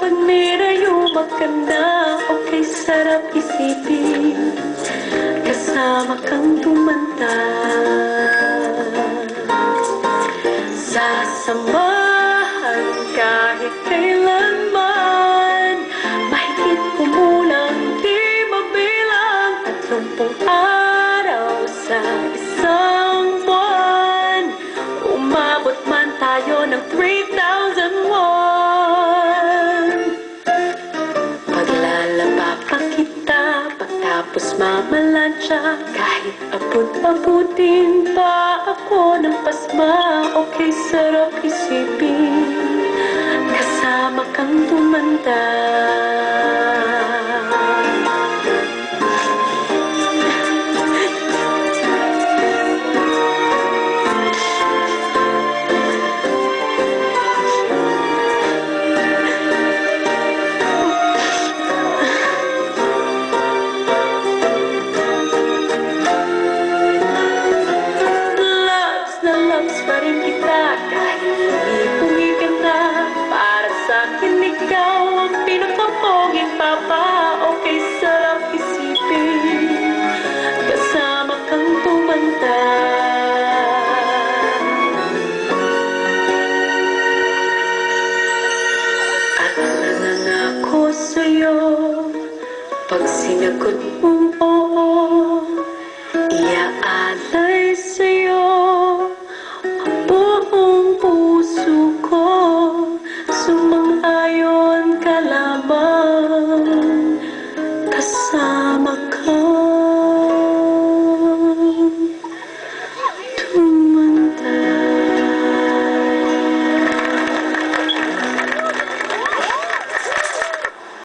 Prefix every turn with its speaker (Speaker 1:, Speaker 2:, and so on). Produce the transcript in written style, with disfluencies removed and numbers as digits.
Speaker 1: Pag nirayo maganda, okay, sarap isipin, kasama kang tumanda. Sasamahan kahit kailanman, mahigit kumulang di mabilang, 30 araw sa isang buwan. Umabot man tayo ng 3,001. Paglalaba pa kita, pagtapos mamalansya, kahit abot-abutin pa ako ng pasma, okay, sarap isipin, kasama kang tumanda. Loves pa rin kita kahit hindi ka na. Para sa'kin ikaw ang pinakapoging papa, okay, sarap isipin, kasama kang tumanda. At nangangako sa'yo, pag sinagot mong oo, iaalay sa'yo buong puso ko. Sumang-ayon ka lamang, kasama